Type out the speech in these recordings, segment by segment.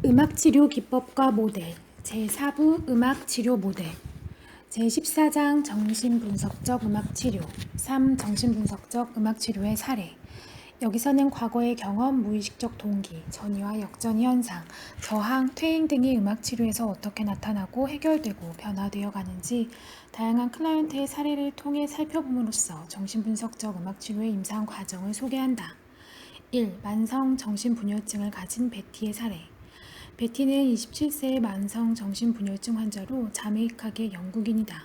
음악치료 기법과 모델 제4부 음악치료 모델 제14장 정신분석적 음악치료 3. 정신분석적 음악치료의 사례. 여기서는 과거의 경험, 무의식적 동기, 전이와 역전이 현상, 저항, 퇴행 등이 음악치료에서 어떻게 나타나고 해결되고 변화되어 가는지 다양한 클라이언트의 사례를 통해 살펴봄으로써 정신분석적 음악치료의 임상 과정을 소개한다. 1. 만성 정신분열증을 가진 베티의 사례. 베티는 27세의 만성 정신분열증 환자로 자메이카계 영국인이다.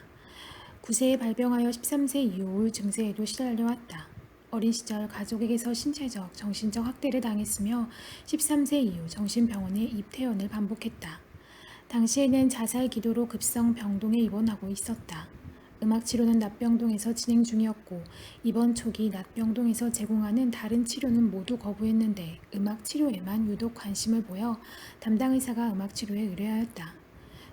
9세에 발병하여 13세 이후 우울 증세에도 시달려왔다. 어린 시절 가족에게서 신체적, 정신적 학대를 당했으며 13세 이후 정신병원에 입퇴원을 반복했다. 당시에는 자살 기도로 급성 병동에 입원하고 있었다. 음악치료는 납병동에서 진행 중이었고 입원 초기 납병동에서 제공하는 다른 치료는 모두 거부했는데 음악치료에만 유독 관심을 보여 담당 의사가 음악치료에 의뢰하였다.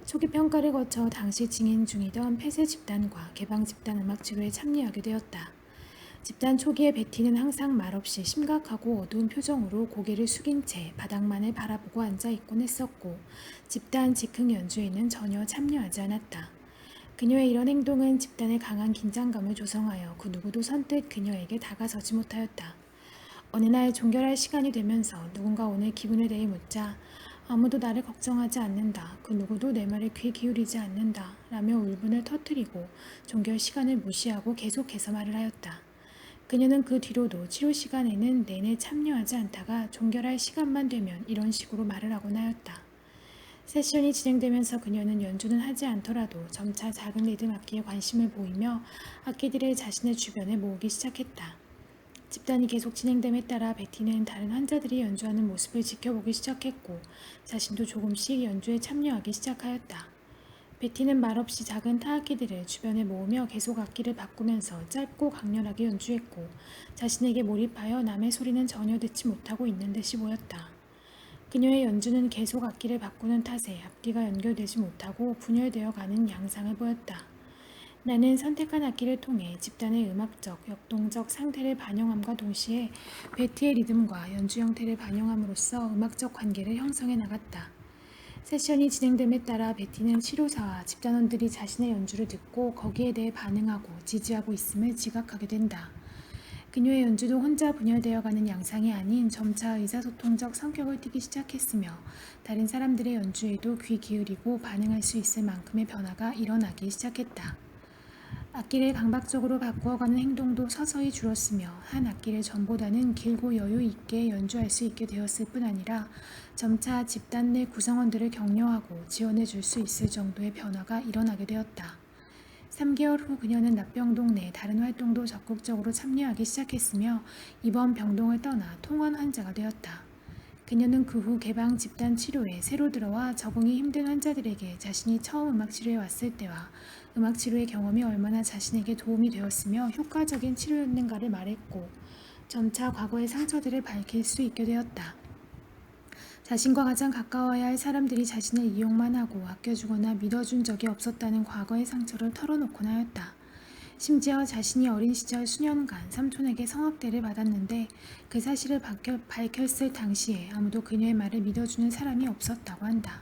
초기 평가를 거쳐 당시 진행 중이던 폐쇄 집단과 개방 집단 음악치료에 참여하게 되었다. 집단 초기의 베티는 항상 말없이 심각하고 어두운 표정으로 고개를 숙인 채 바닥만을 바라보고 앉아있곤 했었고 집단 즉흥 연주에는 전혀 참여하지 않았다. 그녀의 이런 행동은 집단에 강한 긴장감을 조성하여 그 누구도 선뜻 그녀에게 다가서지 못하였다. 어느 날 종결할 시간이 되면서 누군가 오늘 기분에 대해 묻자 아무도 나를 걱정하지 않는다. 그 누구도 내 말에 귀 기울이지 않는다. 라며 울분을 터뜨리고 종결 시간을 무시하고 계속해서 말을 하였다. 그녀는 그 뒤로도 치료 시간에는 내내 참여하지 않다가 종결할 시간만 되면 이런 식으로 말을 하곤 하였다. 세션이 진행되면서 그녀는 연주는 하지 않더라도 점차 작은 리듬 악기에 관심을 보이며 악기들을 자신의 주변에 모으기 시작했다. 집단이 계속 진행됨에 따라 베티는 다른 환자들이 연주하는 모습을 지켜보기 시작했고 자신도 조금씩 연주에 참여하기 시작하였다. 베티는 말없이 작은 타악기들을 주변에 모으며 계속 악기를 바꾸면서 짧고 강렬하게 연주했고 자신에게 몰입하여 남의 소리는 전혀 듣지 못하고 있는 듯이 보였다. 그녀의 연주는 계속 악기를 바꾸는 탓에 앞뒤가 연결되지 못하고 분열되어 가는 양상을 보였다. 나는 선택한 악기를 통해 집단의 음악적, 역동적 상태를 반영함과 동시에 베티의 리듬과 연주 형태를 반영함으로써 음악적 관계를 형성해 나갔다. 세션이 진행됨에 따라 베티는 치료사와 집단원들이 자신의 연주를 듣고 거기에 대해 반응하고 지지하고 있음을 지각하게 된다. 그녀의 연주도 혼자 분열되어가는 양상이 아닌 점차 의사소통적 성격을 띠기 시작했으며 다른 사람들의 연주에도 귀 기울이고 반응할 수 있을 만큼의 변화가 일어나기 시작했다. 악기를 강박적으로 바꾸어가는 행동도 서서히 줄었으며 한 악기를 전보다는 길고 여유 있게 연주할 수 있게 되었을 뿐 아니라 점차 집단 내 구성원들을 격려하고 지원해 줄 수 있을 정도의 변화가 일어나게 되었다. 3개월 후 그녀는 납병동 내 다른 활동도 적극적으로 참여하기 시작했으며 이번 병동을 떠나 통원 환자가 되었다. 그녀는 그 후 개방 집단 치료에 새로 들어와 적응이 힘든 환자들에게 자신이 처음 음악치료에 왔을 때와 음악치료의 경험이 얼마나 자신에게 도움이 되었으며 효과적인 치료였는가를 말했고 점차 과거의 상처들을 밝힐 수 있게 되었다. 자신과 가장 가까워야 할 사람들이 자신을 이용만 하고 아껴주거나 믿어준 적이 없었다는 과거의 상처를 털어놓곤 하였다. 심지어 자신이 어린 시절 수년간 삼촌에게 성학대를 받았는데 그 사실을 밝혔을 당시에 아무도 그녀의 말을 믿어주는 사람이 없었다고 한다.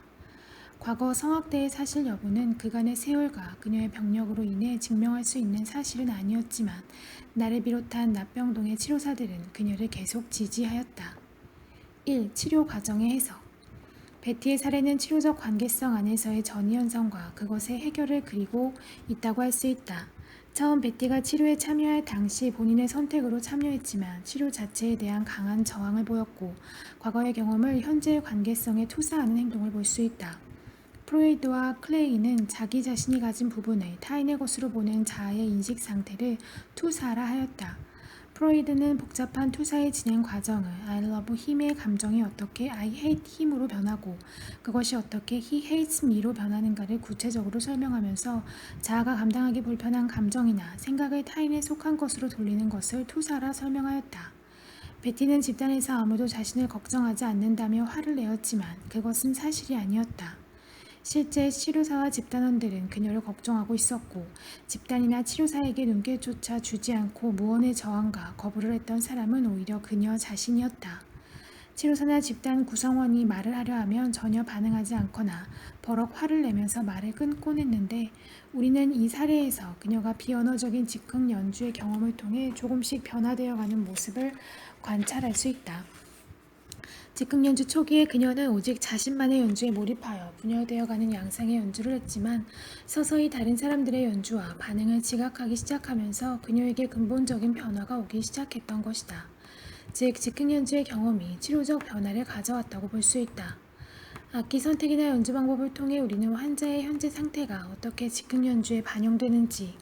과거 성학대의 사실 여부는 그간의 세월과 그녀의 병력으로 인해 증명할 수 있는 사실은 아니었지만 나를 비롯한 납병동의 치료사들은 그녀를 계속 지지하였다. 1. 치료 과정의 해석. 베티의 사례는 치료적 관계성 안에서의 전이현상과 그것의 해결을 그리고 있다고 할 수 있다. 처음 베티가 치료에 참여할 당시 본인의 선택으로 참여했지만 치료 자체에 대한 강한 저항을 보였고 과거의 경험을 현재의 관계성에 투사하는 행동을 볼 수 있다. 프로이드와 클레이는 자기 자신이 가진 부분을 타인의 것으로 보는 자아의 인식 상태를 투사하라 하였다. 프로이드는 복잡한 투사의 진행 과정을 I love him의 감정이 어떻게 I hate him으로 변하고 그것이 어떻게 he hates me로 변하는가를 구체적으로 설명하면서 자아가 감당하기 불편한 감정이나 생각을 타인에 속한 것으로 돌리는 것을 투사라 설명하였다. 베티는 집단에서 아무도 자신을 걱정하지 않는다며 화를 내었지만 그것은 사실이 아니었다. 실제 치료사와 집단원들은 그녀를 걱정하고 있었고 집단이나 치료사에게 눈길조차 주지 않고 무언의 저항과 거부를 했던 사람은 오히려 그녀 자신이었다. 치료사나 집단 구성원이 말을 하려 하면 전혀 반응하지 않거나 버럭 화를 내면서 말을 끊곤 했는데 우리는 이 사례에서 그녀가 비언어적인 즉흥 연주의 경험을 통해 조금씩 변화되어가는 모습을 관찰할 수 있다. 즉흥 연주 초기에 그녀는 오직 자신만의 연주에 몰입하여 분열되어가는 양상의 연주를 했지만 서서히 다른 사람들의 연주와 반응을 지각하기 시작하면서 그녀에게 근본적인 변화가 오기 시작했던 것이다. 즉, 즉흥 연주의 경험이 치료적 변화를 가져왔다고 볼 수 있다. 악기 선택이나 연주 방법을 통해 우리는 환자의 현재 상태가 어떻게 즉흥 연주에 반영되는지,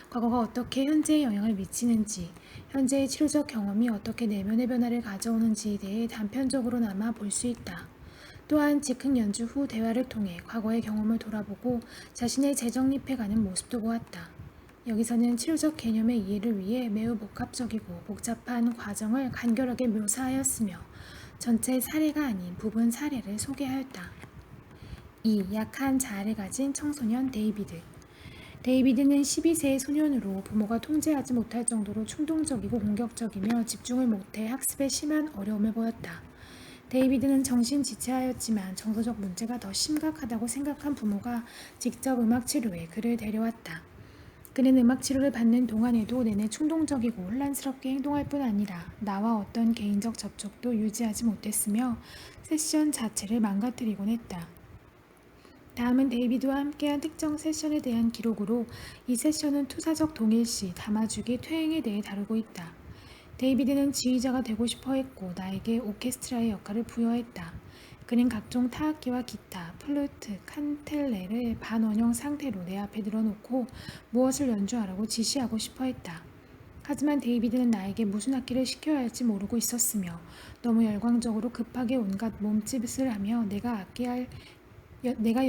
과거가 어떻게 현재에 영향을 미치는지, 현재의 치료적 경험이 어떻게 내면의 변화를 가져오는지에 대해 단편적으로나마 볼 수 있다. 또한 즉흥 연주 후 대화를 통해 과거의 경험을 돌아보고 자신의 재정립해가는 모습도 보았다. 여기서는 치료적 개념의 이해를 위해 매우 복합적이고 복잡한 과정을 간결하게 묘사하였으며 전체 사례가 아닌 부분 사례를 소개하였다. 2. 약한 자아를 가진 청소년 데이비드. 데이비드는 12세의 소년으로 부모가 통제하지 못할 정도로 충동적이고 공격적이며 집중을 못해 학습에 심한 어려움을 보였다. 데이비드는 정신지체하였지만 정서적 문제가 더 심각하다고 생각한 부모가 직접 음악치료에 그를 데려왔다. 그는 음악치료를 받는 동안에도 내내 충동적이고 혼란스럽게 행동할 뿐 아니라 나와 어떤 개인적 접촉도 유지하지 못했으며 세션 자체를 망가뜨리곤 했다. 다음은 데이비드와 함께한 특정 세션에 대한 기록으로 이 세션은 투사적 동일시, 담아주기, 퇴행에 대해 다루고 있다. 데이비드는 지휘자가 되고 싶어 했고 나에게 오케스트라의 역할을 부여했다. 그는 각종 타악기와 기타, 플루트, 칸텔레를 반원형 상태로 내 앞에 늘어놓고 무엇을 연주하라고 지시하고 싶어 했다. 하지만 데이비드는 나에게 무슨 악기를 시켜야 할지 모르고 있었으며 너무 열광적으로 급하게 온갖 몸짓을 하며 내가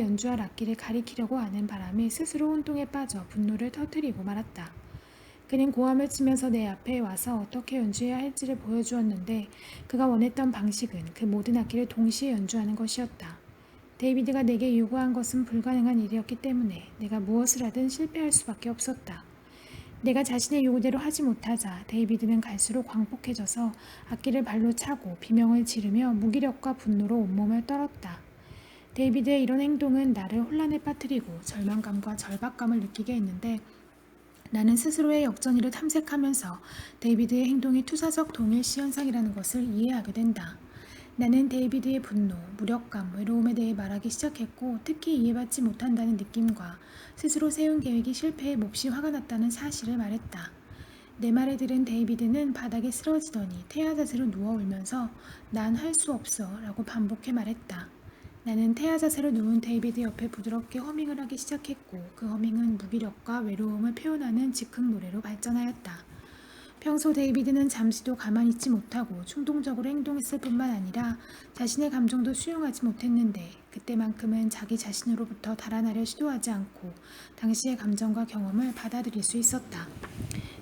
연주할 악기를 가리키려고 하는 바람에 스스로 혼동에 빠져 분노를 터뜨리고 말았다. 그는 고함을 치면서 내 앞에 와서 어떻게 연주해야 할지를 보여주었는데 그가 원했던 방식은 그 모든 악기를 동시에 연주하는 것이었다. 데이비드가 내게 요구한 것은 불가능한 일이었기 때문에 내가 무엇을 하든 실패할 수밖에 없었다. 내가 자신의 요구대로 하지 못하자 데이비드는 갈수록 광폭해져서 악기를 발로 차고 비명을 지르며 무기력과 분노로 온몸을 떨었다. 데이비드의 이런 행동은 나를 혼란에 빠뜨리고 절망감과 절박감을 느끼게 했는데 나는 스스로의 역전이를 탐색하면서 데이비드의 행동이 투사적 동일시 현상이라는 것을 이해하게 된다. 나는 데이비드의 분노, 무력감, 외로움에 대해 말하기 시작했고 특히 이해받지 못한다는 느낌과 스스로 세운 계획이 실패해 몹시 화가 났다는 사실을 말했다. 내 말을 들은 데이비드는 바닥에 쓰러지더니 태아 자세로 누워 울면서 난 할 수 없어 라고 반복해 말했다. 나는 태아 자세로 누운 데이비드 옆에 부드럽게 허밍을 하기 시작했고 그 허밍은 무기력과 외로움을 표현하는 즉흥 노래로 발전하였다. 평소 데이비드는 잠시도 가만히 있지 못하고 충동적으로 행동했을 뿐만 아니라 자신의 감정도 수용하지 못했는데 그때만큼은 자기 자신으로부터 달아나려 시도하지 않고 당시의 감정과 경험을 받아들일 수 있었다.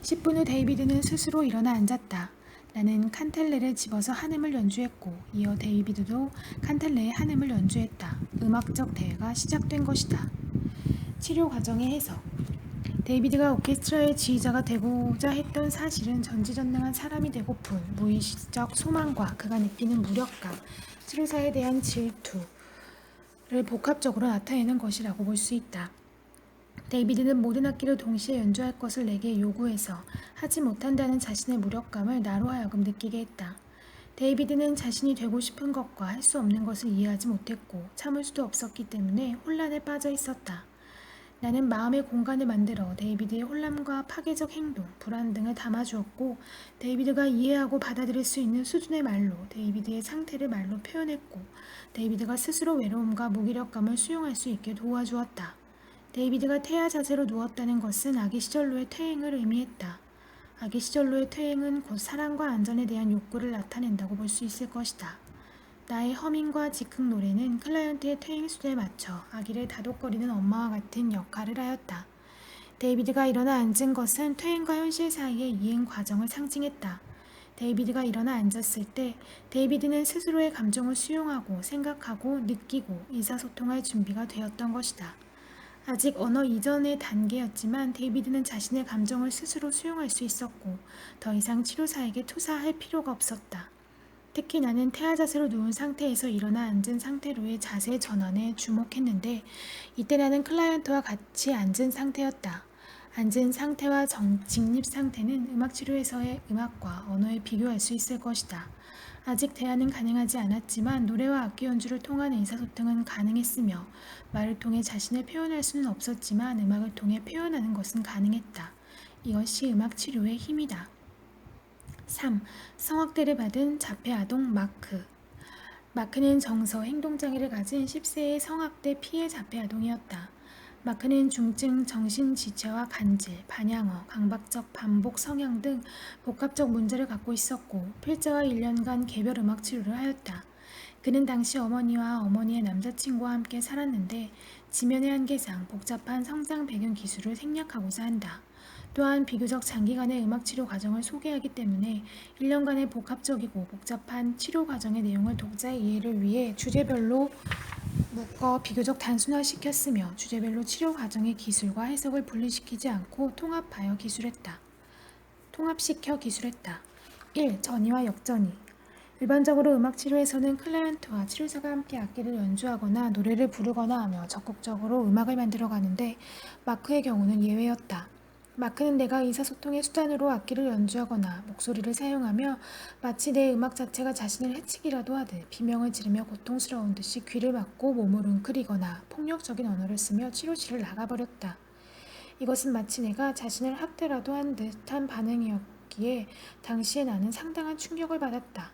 10분 후 데이비드는 스스로 일어나 앉았다. 나는 칸텔레를 집어서 한음을 연주했고 이어 데이비드도 칸텔레의 한음을 연주했다. 음악적 대회가 시작된 것이다. 치료 과정의 해석. 데이비드가 오케스트라의 지휘자가 되고자 했던 사실은 전지전능한 사람이 되고픈 무의식적 소망과 그가 느끼는 무력감, 치료사에 대한 질투를 복합적으로 나타내는 것이라고 볼 수 있다. 데이비드는 모든 악기를 동시에 연주할 것을 내게 요구해서 하지 못한다는 자신의 무력감을 나로 하여금 느끼게 했다. 데이비드는 자신이 되고 싶은 것과 할 수 없는 것을 이해하지 못했고 참을 수도 없었기 때문에 혼란에 빠져 있었다. 나는 마음의 공간을 만들어 데이비드의 혼란과 파괴적 행동, 불안 등을 담아주었고 데이비드가 이해하고 받아들일 수 있는 수준의 말로 데이비드의 상태를 말로 표현했고 데이비드가 스스로 외로움과 무기력감을 수용할 수 있게 도와주었다. 데이비드가 태아 자세로 누웠다는 것은 아기 시절로의 퇴행을 의미했다. 아기 시절로의 퇴행은 곧 사랑과 안전에 대한 욕구를 나타낸다고 볼 수 있을 것이다. 나의 허밍과 즉흥 노래는 클라이언트의 퇴행 수준에 맞춰 아기를 다독거리는 엄마와 같은 역할을 하였다. 데이비드가 일어나 앉은 것은 퇴행과 현실 사이의 이행 과정을 상징했다. 데이비드가 일어나 앉았을 때 데이비드는 스스로의 감정을 수용하고 생각하고 느끼고 의사소통할 준비가 되었던 것이다. 아직 언어 이전의 단계였지만 데이비드는 자신의 감정을 스스로 수용할 수 있었고 더 이상 치료사에게 투사할 필요가 없었다. 특히 나는 태아 자세로 누운 상태에서 일어나 앉은 상태로의 자세 전환에 주목했는데 이때 나는 클라이언트와 같이 앉은 상태였다. 앉은 상태와 직립 상태는 음악치료에서의 음악과 언어에 비교할 수 있을 것이다. 아직 대화는 가능하지 않았지만 노래와 악기 연주를 통한 의사소통은 가능했으며 말을 통해 자신을 표현할 수는 없었지만 음악을 통해 표현하는 것은 가능했다. 이것이 음악치료의 힘이다. 3. 성악대를 받은 자폐아동 마크. 마크는 정서 행동장애를 가진 10세의 성악대 피해 자폐아동이었다. 마크는 중증 정신지체와 간질, 반향어, 강박적 반복 성향 등 복합적 문제를 갖고 있었고 필자와 1년간 개별 음악 치료를 하였다. 그는 당시 어머니와 어머니의 남자친구와 함께 살았는데 지면의 한계상 복잡한 성장 배경 기술을 생략하고자 한다. 또한 비교적 장기간의 음악치료 과정을 소개하기 때문에 1년간의 복합적이고 복잡한 치료 과정의 내용을 독자의 이해를 위해 주제별로 묶어 비교적 단순화시켰으며 주제별로 치료 과정의 기술과 해석을 분리시키지 않고 통합시켜 기술했다. 1. 전이와 역전이. 일반적으로 음악치료에서는 클라이언트와 치료자가 함께 악기를 연주하거나 노래를 부르거나 하며 적극적으로 음악을 만들어가는데 마크의 경우는 예외였다. 마크는 내가 의사소통의 수단으로 악기를 연주하거나 목소리를 사용하며 마치 내 음악 자체가 자신을 해치기라도 하듯 비명을 지르며 고통스러운 듯이 귀를 막고 몸을 웅크리거나 폭력적인 언어를 쓰며 치료실을 나가버렸다. 이것은 마치 내가 자신을 학대라도 한 듯한 반응이었기에 당시에 나는 상당한 충격을 받았다.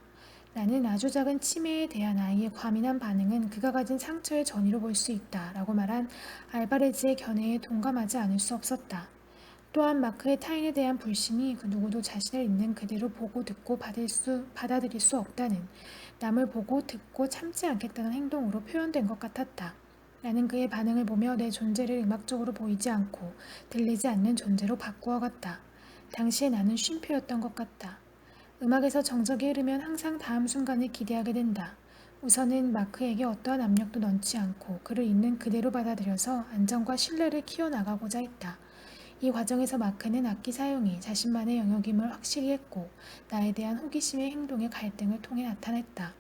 나는 아주 작은 치매에 대한 아이의 과민한 반응은 그가 가진 상처의 전이로 볼 수 있다 라고 말한 알바레즈의 견해에 동감하지 않을 수 없었다. 또한 마크의 타인에 대한 불신이 그 누구도 자신을 있는 그대로 보고 듣고 받아들일 수 없다는 남을 보고 듣고 참지 않겠다는 행동으로 표현된 것 같았다. 나는 그의 반응을 보며 내 존재를 음악적으로 보이지 않고 들리지 않는 존재로 바꾸어갔다. 당시에 나는 쉼표였던 것 같다. 음악에서 정적이 흐르면 항상 다음 순간을 기대하게 된다. 우선은 마크에게 어떠한 압력도 넣지 않고 그를 있는 그대로 받아들여서 안정과 신뢰를 키워나가고자 했다. 이 과정에서 마크는 악기 사용이 자신만의 영역임을 확실히 했고 나에 대한 호기심의 행동의 갈등을 통해 나타냈다.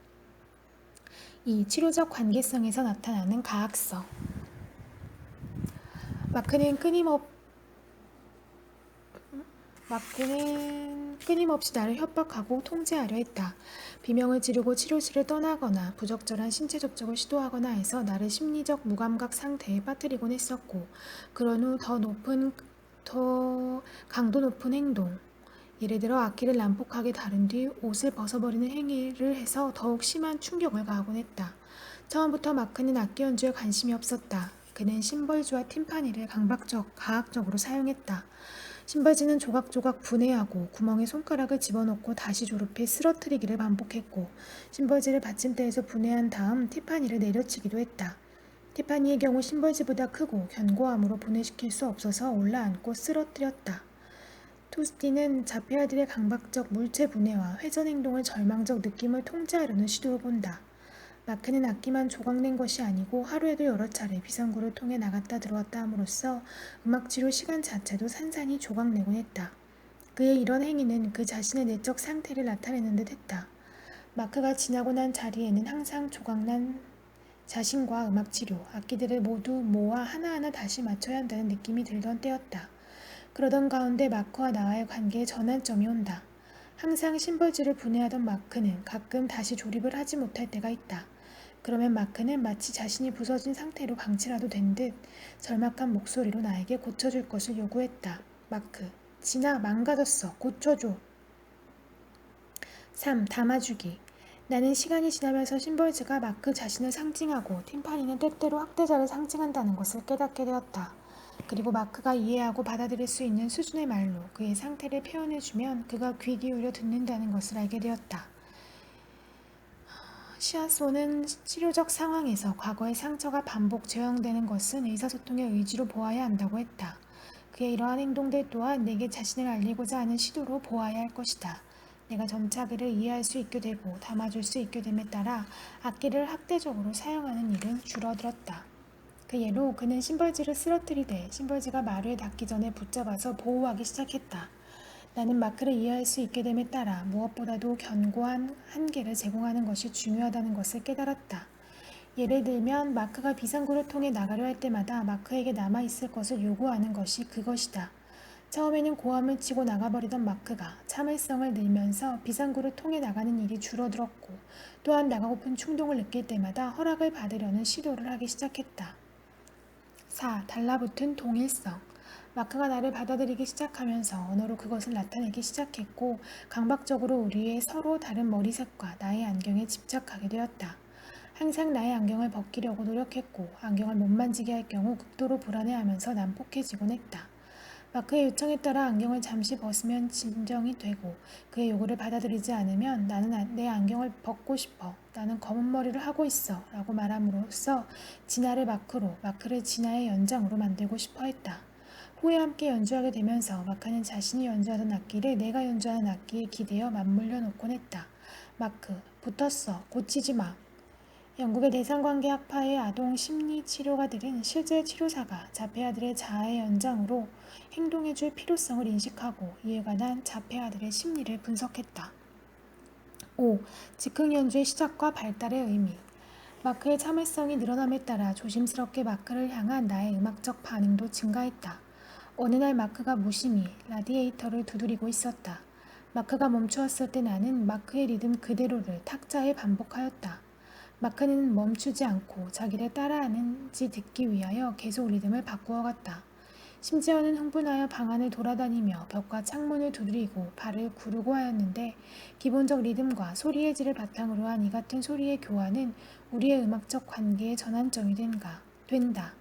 2. 치료적 관계성에서 나타나는 가학성. 마크는 끊임없이 나를 협박하고 통제하려 했다. 비명을 지르고 치료실을 떠나거나 부적절한 신체 접촉을 시도하거나 해서 나를 심리적 무감각 상태에 빠뜨리곤 했었고 그런 후 더 강도 높은 행동, 예를 들어 악기를 난폭하게 다룬 뒤 옷을 벗어버리는 행위를 해서 더욱 심한 충격을 가하곤 했다. 처음부터 마크는 악기 연주에 관심이 없었다. 그는 심벌즈와 팀파니를 가학적으로 사용했다. 심벌즈는 조각조각 분해하고 구멍에 손가락을 집어넣고 다시 조립해 쓰러뜨리기를 반복했고 심벌즈를 받침대에서 분해한 다음 티파니를 내려치기도 했다. 티파니의 경우 심벌즈보다 크고 견고함으로 분해시킬 수 없어서 올라앉고 쓰러뜨렸다. 토스티는 자폐아들의 강박적 물체 분해와 회전 행동을 절망적 느낌을 통제하려는 시도를 본다. 마크는 악기만 조각낸 것이 아니고 하루에도 여러 차례 비상구를 통해 나갔다 들어왔다 함으로써 음악치료 시간 자체도 산산이 조각내곤 했다. 그의 이런 행위는 그 자신의 내적 상태를 나타내는 듯 했다. 마크가 지나고 난 자리에는 항상 조각난 자신과 음악치료, 악기들을 모두 모아 하나하나 다시 맞춰야 한다는 느낌이 들던 때였다. 그러던 가운데 마크와 나와의 관계에 전환점이 온다. 항상 심벌즈를 분해하던 마크는 가끔 다시 조립을 하지 못할 때가 있다. 그러면 마크는 마치 자신이 부서진 상태로 방치라도 된 듯 절막한 목소리로 나에게 고쳐줄 것을 요구했다. 마크, 진아 망가졌어. 고쳐줘. 3. 담아주기. 나는 시간이 지나면서 심벌즈가 마크 자신을 상징하고 팀파니는 때때로 학대자를 상징한다는 것을 깨닫게 되었다. 그리고 마크가 이해하고 받아들일 수 있는 수준의 말로 그의 상태를 표현해주면 그가 귀 기울여 듣는다는 것을 알게 되었다. 시아소는 치료적 상황에서 과거의 상처가 반복 재현되는 것은 의사소통의 의지로 보아야 한다고 했다. 그의 이러한 행동들 또한 내게 자신을 알리고자 하는 시도로 보아야 할 것이다. 내가 점차 그를 이해할 수 있게 되고 담아줄 수 있게 됨에 따라 악기를 학대적으로 사용하는 일은 줄어들었다. 그 예로 그는 심벌즈를 쓰러뜨리되 심벌즈가 마루에 닿기 전에 붙잡아서 보호하기 시작했다. 나는 마크를 이해할 수 있게 됨에 따라 무엇보다도 견고한 한계를 제공하는 것이 중요하다는 것을 깨달았다. 예를 들면 마크가 비상구를 통해 나가려 할 때마다 마크에게 남아있을 것을 요구하는 것이 그것이다. 처음에는 고함을 치고 나가버리던 마크가 참을성을 늘면서 비상구를 통해 나가는 일이 줄어들었고 또한 나가고픈 충동을 느낄 때마다 허락을 받으려는 시도를 하기 시작했다. 4. 달라붙은 동일성. 마크가 나를 받아들이기 시작하면서 언어로 그것을 나타내기 시작했고 강박적으로 우리의 서로 다른 머리색과 나의 안경에 집착하게 되었다. 항상 나의 안경을 벗기려고 노력했고 안경을 못 만지게 할 경우 극도로 불안해하면서 난폭해지곤 했다. 마크의 요청에 따라 안경을 잠시 벗으면 진정이 되고 그의 요구를 받아들이지 않으면 나는 내 안경을 벗고 싶어. 나는 검은 머리를 하고 있어. 라고 말함으로써 진아를 마크로, 마크를 진아의 연장으로 만들고 싶어 했다. 후에 함께 연주하게 되면서 마크는 자신이 연주하던 악기를 내가 연주하는 악기에 기대어 맞물려 놓곤 했다. 마크, 붙었어. 고치지 마. 영국의 대상관계학파의 아동 심리치료가들은 실제 치료사가 자폐아들의 자아의 연장으로 행동해줄 필요성을 인식하고 이에 관한 자폐아들의 심리를 분석했다. 5. 즉흥 연주의 시작과 발달의 의미. 마크의 참을성이 늘어남에 따라 조심스럽게 마크를 향한 나의 음악적 반응도 증가했다. 어느 날 마크가 무심히 라디에이터를 두드리고 있었다. 마크가 멈추었을 때 나는 마크의 리듬 그대로를 탁자에 반복하였다. 마크는 멈추지 않고 자기를 따라하는지 듣기 위하여 계속 리듬을 바꾸어갔다. 심지어는 흥분하여 방 안을 돌아다니며 벽과 창문을 두드리고 발을 구르고 하였는데 기본적 리듬과 소리의 질을 바탕으로 한 이 같은 소리의 교환은 우리의 음악적 관계의 전환점이 된다.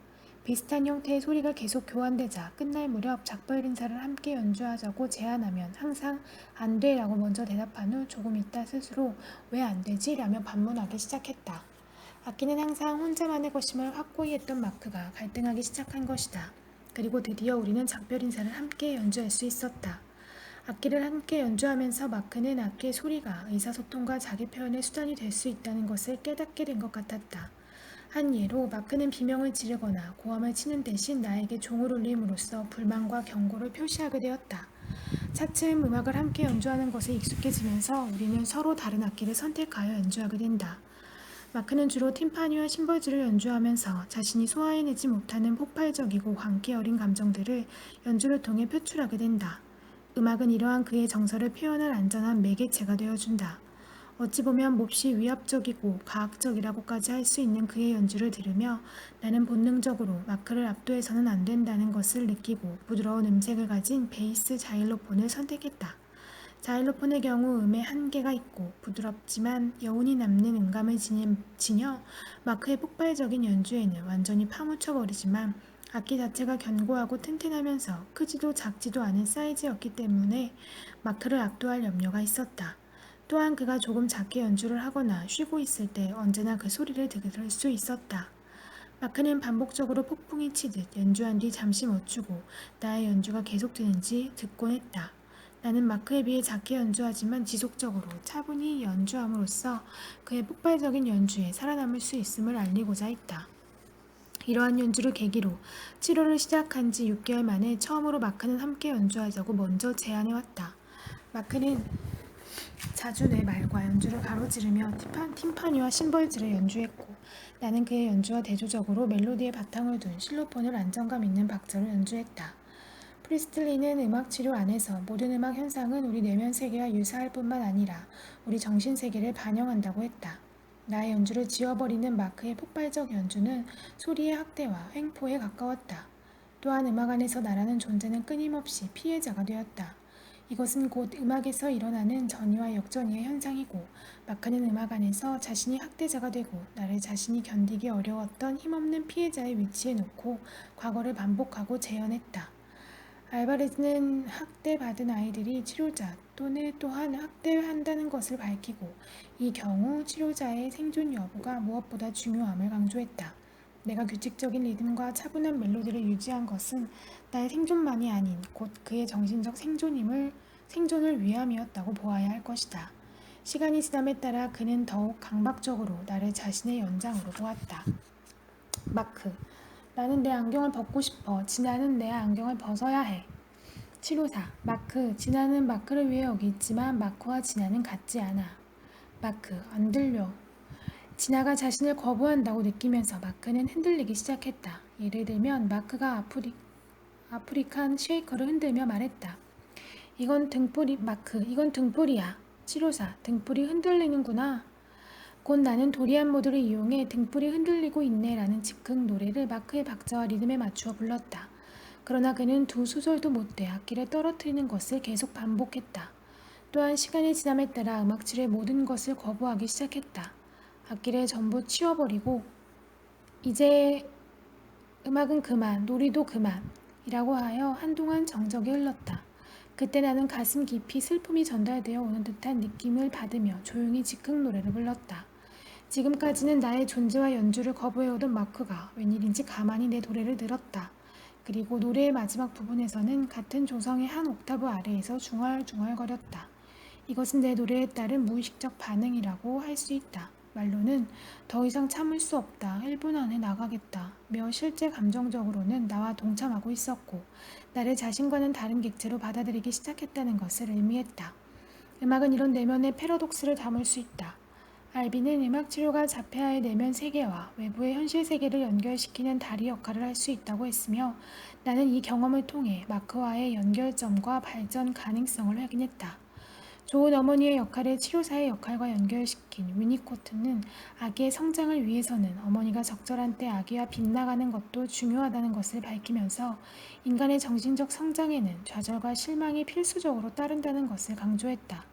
비슷한 형태의 소리가 계속 교환되자 끝날 무렵 작별 인사를 함께 연주하자고 제안하면 항상 안 돼 라고 먼저 대답한 후 조금 있다 스스로 왜 안 되지? 라며 반문하기 시작했다. 악기는 항상 혼자만의 것임을 확고히 했던 마크가 갈등하기 시작한 것이다. 그리고 드디어 우리는 작별 인사를 함께 연주할 수 있었다. 악기를 함께 연주하면서 마크는 악기의 소리가 의사소통과 자기 표현의 수단이 될 수 있다는 것을 깨닫게 된 것 같았다. 한 예로 마크는 비명을 지르거나 고함을 치는 대신 나에게 종을 울림으로써 불만과 경고를 표시하게 되었다. 차츰 음악을 함께 연주하는 것에 익숙해지면서 우리는 서로 다른 악기를 선택하여 연주하게 된다. 마크는 주로 팀파니와 심벌즈를 연주하면서 자신이 소화해내지 못하는 폭발적이고 광기 어린 감정들을 연주를 통해 표출하게 된다. 음악은 이러한 그의 정서를 표현할 안전한 매개체가 되어준다. 어찌 보면 몹시 위압적이고 과학적이라고까지 할 수 있는 그의 연주를 들으며 나는 본능적으로 마크를 압도해서는 안 된다는 것을 느끼고 부드러운 음색을 가진 베이스 자일로폰을 선택했다. 자일로폰의 경우 음에 한계가 있고 부드럽지만 여운이 남는 음감을 지녀 마크의 폭발적인 연주에는 완전히 파묻혀버리지만 악기 자체가 견고하고 튼튼하면서 크지도 작지도 않은 사이즈였기 때문에 마크를 압도할 염려가 있었다. 또한 그가 조금 작게 연주를 하거나 쉬고 있을 때 언제나 그 소리를 들을 수 있었다. 마크는 반복적으로 폭풍이 치듯 연주한 뒤 잠시 멈추고 나의 연주가 계속되는지 듣곤 했다. 나는 마크에 비해 작게 연주하지만 지속적으로 차분히 연주함으로써 그의 폭발적인 연주에 살아남을 수 있음을 알리고자 했다. 이러한 연주를 계기로 치료를 시작한 지 6개월 만에 처음으로 마크는 함께 연주하자고 먼저 제안해왔다. 마크는 자주 내 말과 연주를 가로지르며 팀파니와 심벌즈를 연주했고 나는 그의 연주와 대조적으로 멜로디에 바탕을 둔 실로폰을 안정감 있는 박자로 연주했다. 프리스틀리는 음악치료 안에서 모든 음악 현상은 우리 내면 세계와 유사할 뿐만 아니라 우리 정신 세계를 반영한다고 했다. 나의 연주를 지워버리는 마크의 폭발적 연주는 소리의 학대와 횡포에 가까웠다. 또한 음악 안에서 나라는 존재는 끊임없이 피해자가 되었다. 이것은 곧 음악에서 일어나는 전이와 역전이의 현상이고 마크는 음악 안에서 자신이 학대자가 되고 나를 자신이 견디기 어려웠던 힘없는 피해자의 위치에 놓고 과거를 반복하고 재현했다. 알바레즈는 학대받은 아이들이 치료자 또한 학대한다는 것을 밝히고 이 경우 치료자의 생존 여부가 무엇보다 중요함을 강조했다. 내가 규칙적인 리듬과 차분한 멜로디를 유지한 것은 나의 생존만이 아닌 곧 그의 정신적 생존을 위함이었다고 보아야 할 것이다. 시간이 지남에 따라 그는 더욱 강박적으로 나를 자신의 연장으로 보았다. 마크, 나는 내 안경을 벗고 싶어. 진아는 내 안경을 벗어야 해. 치료사 마크, 진아는 마크를 위해 여기 있지만 마크와 진아는 같지 않아. 마크, 안 들려. 진아가 자신을 거부한다고 느끼면서 마크는 흔들리기 시작했다. 예를 들면 마크가 아프리칸 쉐이커를 흔들며 말했다. 이건 등불이, 마크, 이건 등불이야. 치료사, 등불이 흔들리는구나. 곧 나는 도리안 모드를 이용해 등불이 흔들리고 있네 라는 즉흥 노래를 마크의 박자와 리듬에 맞추어 불렀다. 그러나 그는 두 소절도 못돼 악기를 떨어뜨리는 것을 계속 반복했다. 또한 시간이 지남에 따라 음악치료의 모든 것을 거부하기 시작했다. 악기를 전부 치워버리고 이제 음악은 그만, 놀이도 그만 이라고 하여 한동안 정적이 흘렀다. 그때 나는 가슴 깊이 슬픔이 전달되어 오는 듯한 느낌을 받으며 조용히 즉흥 노래를 불렀다. 지금까지는 나의 존재와 연주를 거부해오던 마크가 웬일인지 가만히 내 노래를 들었다. 그리고 노래의 마지막 부분에서는 같은 조성의 한 옥타브 아래에서 중얼중얼거렸다. 이것은 내 노래에 따른 무의식적 반응이라고 할 수 있다. 말로는 더 이상 참을 수 없다. 1분 안에 나가겠다. 며 실제 감정적으로는 나와 동참하고 있었고 나를 자신과는 다른 객체로 받아들이기 시작했다는 것을 의미했다. 음악은 이런 내면의 패러독스를 담을 수 있다. 알비는 음악 치료가 자폐아의 내면 세계와 외부의 현실 세계를 연결시키는 다리 역할을 할 수 있다고 했으며 나는 이 경험을 통해 마크와의 연결점과 발전 가능성을 확인했다. 좋은 어머니의 역할을 치료사의 역할과 연결시킨 위니코트는 아기의 성장을 위해서는 어머니가 적절한 때 아기와 빗나가는 것도 중요하다는 것을 밝히면서 인간의 정신적 성장에는 좌절과 실망이 필수적으로 따른다는 것을 강조했다.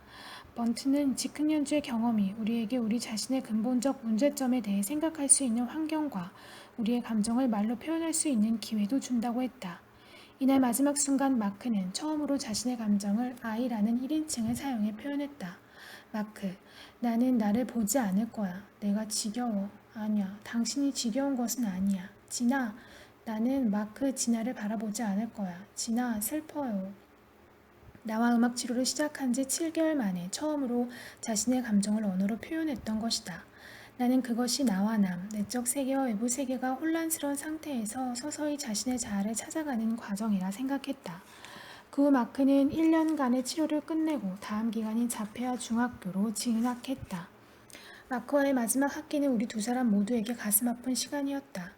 번트는 즉흥 연주의 경험이 우리에게 우리 자신의 근본적 문제점에 대해 생각할 수 있는 환경과 우리의 감정을 말로 표현할 수 있는 기회도 준다고 했다. 이날 마지막 순간 마크는 처음으로 자신의 감정을 I라는 1인칭을 사용해 표현했다. 마크, 나는 나를 보지 않을 거야. 내가 지겨워. 아니야, 당신이 지겨운 것은 아니야. 진아, 나는 마크 진아를 바라보지 않을 거야. 진아, 슬퍼요. 나와 음악 치료를 시작한 지 7개월 만에 처음으로 자신의 감정을 언어로 표현했던 것이다. 나는 그것이 나와 내적 세계와 외부 세계가 혼란스러운 상태에서 서서히 자신의 자아를 찾아가는 과정이라 생각했다. 그 후 마크는 1년간의 치료를 끝내고 다음 기간인 자폐아 중학교로 진학했다. 마크와의 마지막 학기는 우리 두 사람 모두에게 가슴 아픈 시간이었다.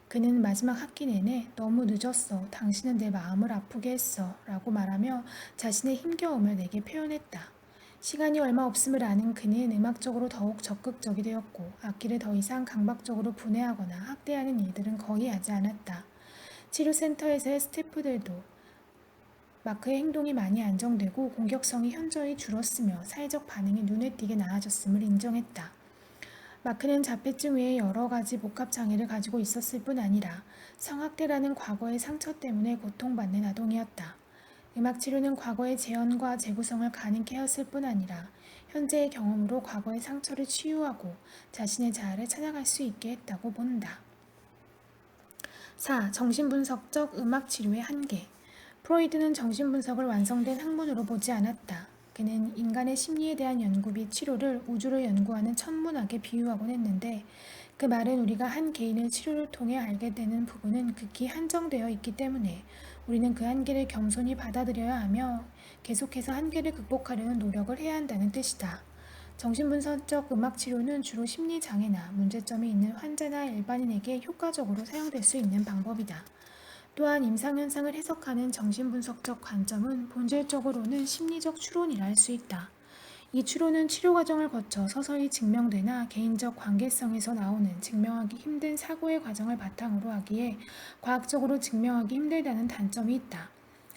그는 마지막 학기 내내 너무 늦었어. 당신은 내 마음을 아프게 했어. 라고 말하며 자신의 힘겨움을 내게 표현했다. 시간이 얼마 없음을 아는 그는 음악적으로 더욱 적극적이 되었고 악기를 더 이상 강박적으로 분해하거나 학대하는 일들은 거의 하지 않았다. 치료센터에서의 스태프들도 마크의 행동이 많이 안정되고 공격성이 현저히 줄었으며 사회적 반응이 눈에 띄게 나아졌음을 인정했다. 마크는 자폐증 외에 여러 가지 복합장애를 가지고 있었을 뿐 아니라 성학대라는 과거의 상처 때문에 고통받는 아동이었다. 음악치료는 과거의 재현과 재구성을 가능케 하였을 뿐 아니라 현재의 경험으로 과거의 상처를 치유하고 자신의 자아를 찾아갈 수 있게 했다고 본다. 4. 정신분석적 음악치료의 한계. 프로이드는 정신분석을 완성된 학문으로 보지 않았다. 그는 인간의 심리에 대한 연구 및 치료를 우주를 연구하는 천문학에 비유하곤 했는데 그 말은 우리가 한 개인의 치료를 통해 알게 되는 부분은 극히 한정되어 있기 때문에 우리는 그 한계를 겸손히 받아들여야 하며 계속해서 한계를 극복하려는 노력을 해야 한다는 뜻이다. 정신분석적 음악치료는 주로 심리장애나 문제점이 있는 환자나 일반인에게 효과적으로 사용될 수 있는 방법이다. 또한 임상현상을 해석하는 정신분석적 관점은 본질적으로는 심리적 추론이라 할 수 있다. 이 추론은 치료 과정을 거쳐 서서히 증명되나 개인적 관계성에서 나오는 증명하기 힘든 사고의 과정을 바탕으로 하기에 과학적으로 증명하기 힘들다는 단점이 있다.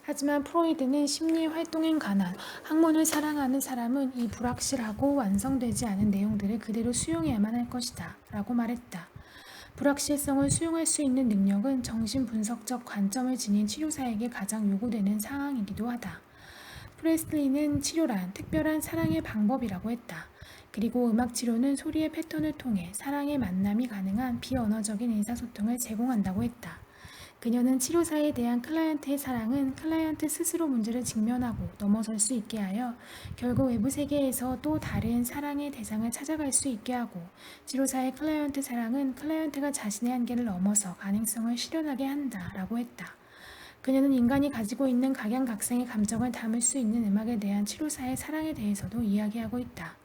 하지만 프로이드는 심리 활동에 관한 학문을 사랑하는 사람은 이 불확실하고 완성되지 않은 내용들을 그대로 수용해야만 할 것이다 라고 말했다. 불확실성을 수용할 수 있는 능력은 정신분석적 관점을 지닌 치료사에게 가장 요구되는 상황이기도 하다. 프레슬리는 치료란 특별한 사랑의 방법이라고 했다. 그리고 음악치료는 소리의 패턴을 통해 사랑의 만남이 가능한 비언어적인 의사소통을 제공한다고 했다. 그녀는 치료사에 대한 클라이언트의 사랑은 클라이언트 스스로 문제를 직면하고 넘어설 수 있게 하여 결국 외부 세계에서 또 다른 사랑의 대상을 찾아갈 수 있게 하고 치료사의 클라이언트 사랑은 클라이언트가 자신의 한계를 넘어서 가능성을 실현하게 한다라고 했다. 그녀는 인간이 가지고 있는 각양각색의 감정을 담을 수 있는 음악에 대한 치료사의 사랑에 대해서도 이야기하고 있다.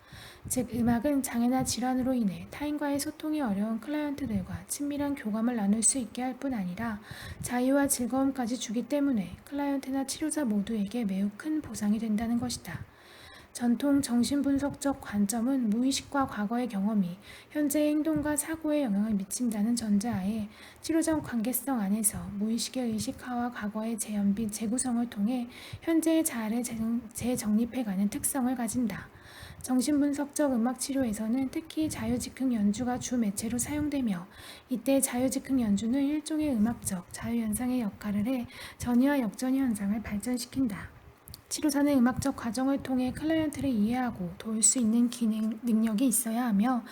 즉, 음악은 장애나 질환으로 인해 타인과의 소통이 어려운 클라이언트들과 친밀한 교감을 나눌 수 있게 할 뿐 아니라 자유와 즐거움까지 주기 때문에 클라이언트나 치료자 모두에게 매우 큰 보상이 된다는 것이다. 전통 정신분석적 관점은 무의식과 과거의 경험이 현재의 행동과 사고에 영향을 미친다는 전제하에 치료적 관계성 안에서 무의식의 의식화와 과거의 재현빛 재구성을 통해 현재의 자아를 재정립해가는 특성을 가진다. 정신분석적 음악치료에서는 특히 자유직흥 연주가 주 매체로 사용되며, 이때 자유직흥 연주는 일종의 음악적 자유현상의 역할을 해 전이와 역전이 현상을 발전시킨다. 치료사는 음악적 과정을 통해 클라이언트를 이해하고 도울 수 있는 능력이 있어야 하며,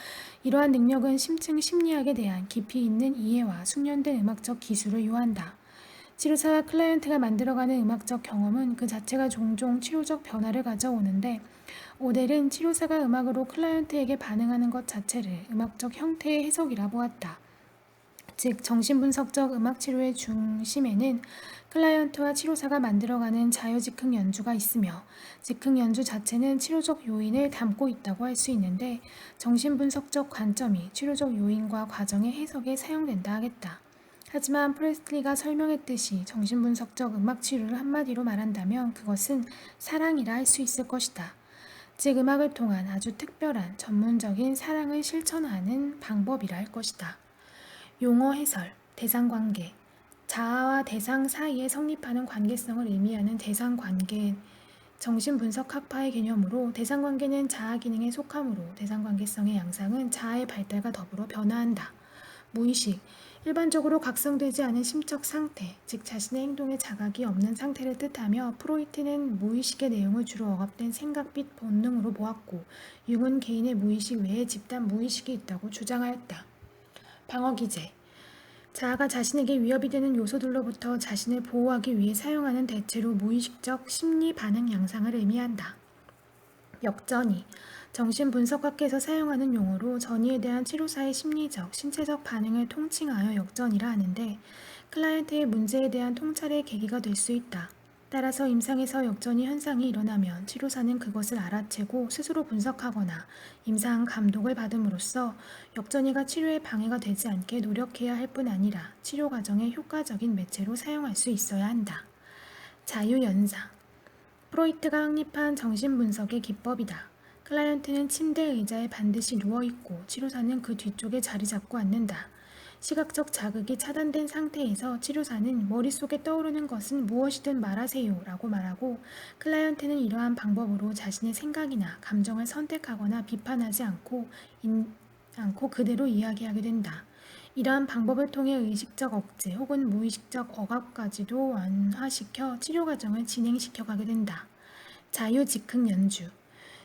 이러한 능력은 심층 심리학에 대한 깊이 있는 이해와 숙련된 음악적 기술을 요한다. 치료사와 클라이언트가 만들어가는 음악적 경험은 그 자체가 종종 치료적 변화를 가져오는데, 오델은 치료사가 음악으로 클라이언트에게 반응하는 것 자체를 음악적 형태의 해석이라 보았다. 즉, 정신분석적 음악치료의 중심에는 클라이언트와 치료사가 만들어가는 자유직흥 연주가 있으며, 즉흥 연주 자체는 치료적 요인을 담고 있다고 할 수 있는데, 정신분석적 관점이 치료적 요인과 과정의 해석에 사용된다 하겠다. 하지만 프레슬리가 설명했듯이 정신분석적 음악치료를 한마디로 말한다면 그것은 사랑이라 할 수 있을 것이다. 즉, 음악을 통한 아주 특별한 전문적인 사랑을 실천하는 방법이라 할 것이다. 용어 해설, 대상관계. 자아와 대상 사이에 성립하는 관계성을 의미하는 대상관계, 정신분석학파의 개념으로 대상관계는 자아 기능에 속하므로 대상관계성의 양상은 자아의 발달과 더불어 변화한다. 무의식, 일반적으로 각성되지 않은 심적 상태, 즉 자신의 행동에 자각이 없는 상태를 뜻하며, 프로이트는 무의식의 내용을 주로 억압된 생각 및 본능으로 보았고, 융은 개인의 무의식 외에 집단 무의식이 있다고 주장하였다. 방어기제, 자아가 자신에게 위협이 되는 요소들로부터 자신을 보호하기 위해 사용하는 대체로 무의식적 심리 반응 양상을 의미한다. 역전이, 정신분석학에서 사용하는 용어로 전이에 대한 치료사의 심리적, 신체적 반응을 통칭하여 역전이라 하는데, 클라이언트의 문제에 대한 통찰의 계기가 될 수 있다. 따라서 임상에서 역전이 현상이 일어나면 치료사는 그것을 알아채고 스스로 분석하거나 임상 감독을 받음으로써 역전이가 치료에 방해가 되지 않게 노력해야 할 뿐 아니라 치료 과정의 효과적인 매체로 사용할 수 있어야 한다. 자유연상, 프로이트가 확립한 정신분석의 기법이다. 클라이언트는 침대 의자에 반드시 누워있고 치료사는 그 뒤쪽에 자리 잡고 앉는다. 시각적 자극이 차단된 상태에서 치료사는 머릿속에 떠오르는 것은 무엇이든 말하세요 라고 말하고, 클라이언트는 이러한 방법으로 자신의 생각이나 감정을 선택하거나 비판하지 않고 그대로 이야기하게 된다. 이러한 방법을 통해 의식적 억제 혹은 무의식적 억압까지도 완화시켜 치료 과정을 진행시켜가게 된다. 자유직흥 연주,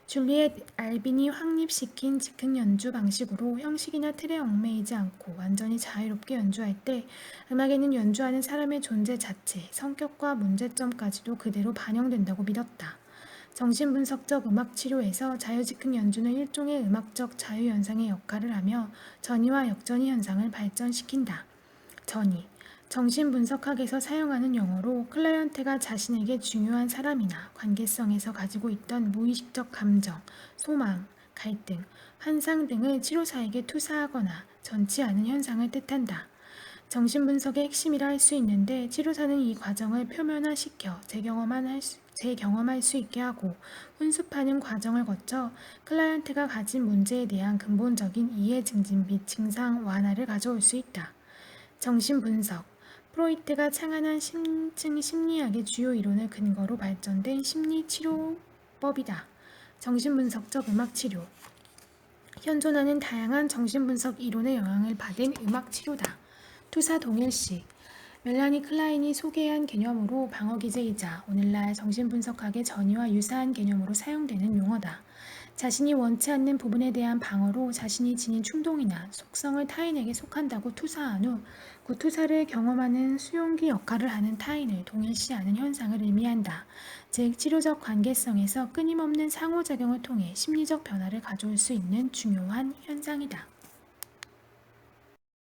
줄리엣 알빈이 확립시킨 즉흥 연주 방식으로 형식이나 틀에 얽매이지 않고 완전히 자유롭게 연주할 때 음악에는 연주하는 사람의 존재 자체, 성격과 문제점까지도 그대로 반영된다고 믿었다. 정신분석적 음악치료에서 자유직흥 연주는 일종의 음악적 자유현상의 역할을 하며 전이와 역전이 현상을 발전시킨다. 전이, 정신분석학에서 사용하는 용어로 클라이언트가 자신에게 중요한 사람이나 관계성에서 가지고 있던 무의식적 감정, 소망, 갈등, 환상 등을 치료사에게 투사하거나 전치하는 현상을 뜻한다. 정신분석의 핵심이라 할 수 있는데, 치료사는 이 과정을 표면화시켜 재경험할 수 있게 하고 훈습하는 과정을 거쳐 클라이언트가 가진 문제에 대한 근본적인 이해 증진 및 증상 완화를 가져올 수 있다. 정신분석, 프로이트가 창안한 심층 심리학의 주요 이론을 근거로 발전된 심리치료법이다. 정신분석적 음악치료, 현존하는 다양한 정신분석 이론의 영향을 받은 음악치료다. 투사 동일식, 멜라니 클라인이 소개한 개념으로 방어기제이자 오늘날 정신분석학의 전이와 유사한 개념으로 사용되는 용어다. 자신이 원치 않는 부분에 대한 방어로 자신이 지닌 충동이나 속성을 타인에게 속한다고 투사한 후 그 투사를 경험하는 수용기 역할을 하는 타인을 동일시하는 현상을 의미한다. 즉, 치료적 관계성에서 끊임없는 상호작용을 통해 심리적 변화를 가져올 수 있는 중요한 현상이다.